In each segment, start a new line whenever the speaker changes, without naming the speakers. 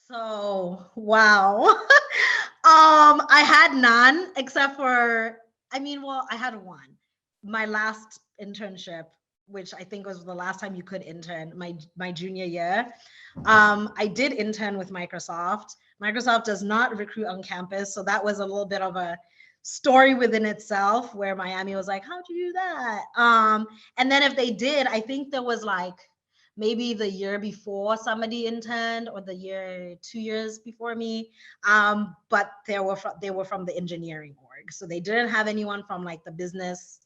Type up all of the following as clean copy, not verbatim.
So, wow. I had none except for, I mean, well, I had one. My last internship, which I think was the last time you could intern, my junior year. I did intern with Microsoft. Microsoft does not recruit on campus, so that was a little bit of a story within itself where Miami was like, how'd you do that? And then if they did, I think there was like maybe the year before somebody interned or the year 2 years before me. But they were from the engineering org, so they didn't have anyone from like the business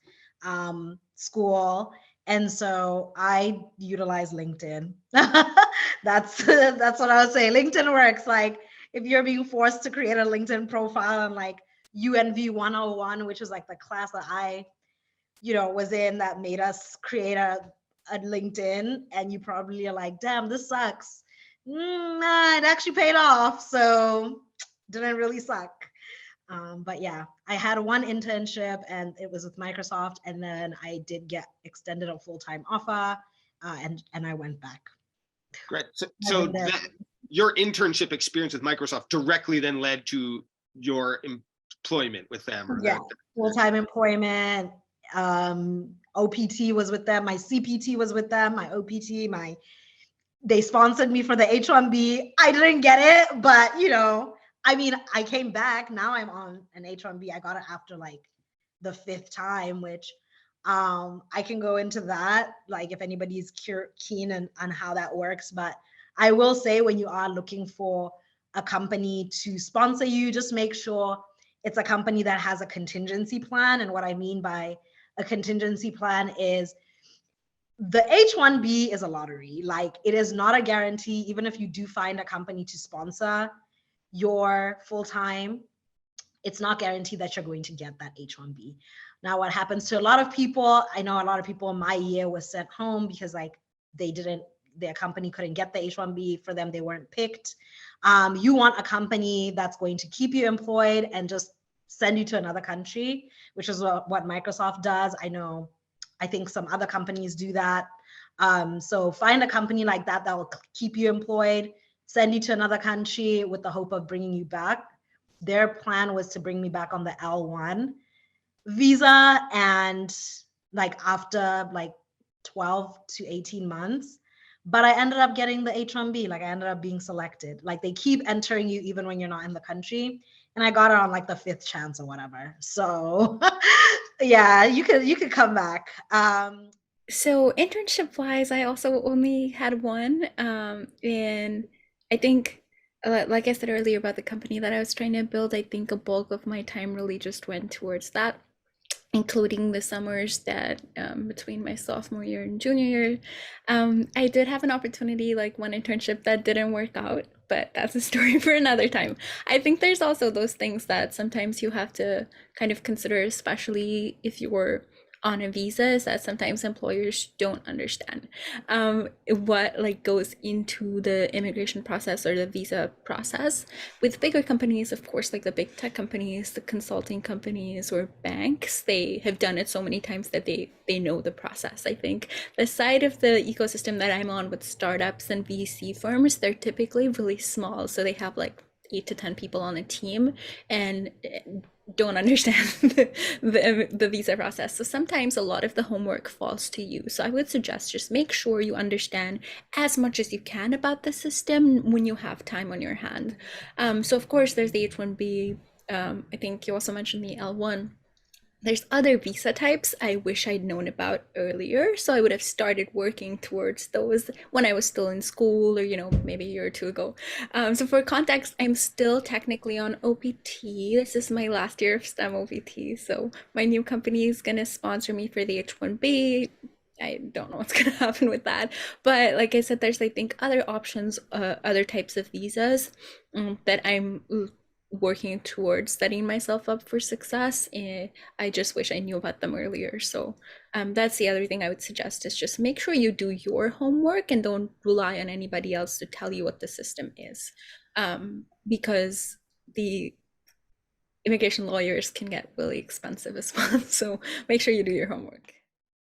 school. And so I utilize LinkedIn. That's what I would say. LinkedIn works. Like if you're being forced to create a LinkedIn profile on like UNV 101, which is like the class that I was in that made us create a LinkedIn, and you probably are like, damn, this sucks. Nah, it actually paid off. So didn't really suck. But yeah, I had one internship and it was with Microsoft, and then I did get extended a full-time offer, and I went back.
Great. So your internship experience with Microsoft directly then led to your employment with them?
Yeah, full-time employment. OPT was with them. My CPT was with them. My OPT, they sponsored me for the H-1B. I didn't get it, but I mean, I came back. Now I'm on an H-1B. I got it after like the 5th time, which I can go into that, like if anybody's keen on how that works. But I will say, when you are looking for a company to sponsor you, just make sure it's a company that has a contingency plan. And what I mean by a contingency plan is the H-1B is a lottery. Like it is not a guarantee. Even if you do find a company to sponsor your full-time, it's not guaranteed that you're going to get that H-1B. Now, what happens to a lot of people, I know a lot of people in my year was sent home because like their company couldn't get the H-1B for them. They weren't picked. You want a company that's going to keep you employed and just send you to another country, which is what Microsoft does. I think some other companies do that. So find a company like that will keep you employed, send you to another country with the hope of bringing you back. Their plan was to bring me back on the L1 visa, and like after like 12 to 18 months, but I ended up getting the H-1B. Like I ended up being selected. Like they keep entering you even when you're not in the country, and I got it on like the 5th chance or whatever. So yeah, you could come back.
So internship wise, I also only had one, and I think, like I said earlier about the company that I was trying to build, I think a bulk of my time really just went towards that, including the summers that between my sophomore year and junior year. I did have an opportunity, like one internship that didn't work out, but that's a story for another time. I think there's also those things that sometimes you have to kind of consider, especially if you're on a visa, is that sometimes employers don't understand what like goes into the immigration process or the visa process. With bigger companies, of course, like the big tech companies, the consulting companies or banks, they have done it so many times that they know the process. I think the side of the ecosystem that I'm on with startups and VC firms, they're typically really small, so they have like 8 to 10 people on a team and don't understand the visa process. So sometimes a lot of the homework falls to you. So I would suggest just make sure you understand as much as you can about the system when you have time on your hand. So of course there's the H-1B. I think you also mentioned the L1. There's other visa types I wish I'd known about earlier, so I would have started working towards those when I was still in school, or maybe a year or two ago. So for context, I'm still technically on OPT. This is my last year of STEM OPT, so my new company is gonna sponsor me for the H-1B. I don't know what's gonna happen with that, but like I said, there's I think other options, other types of visas that I'm working towards setting myself up for success. And I just wish I knew about them earlier. So that's the other thing I would suggest, is just make sure you do your homework and don't rely on anybody else to tell you what the system is, because the immigration lawyers can get really expensive as well. So make sure you do your homework.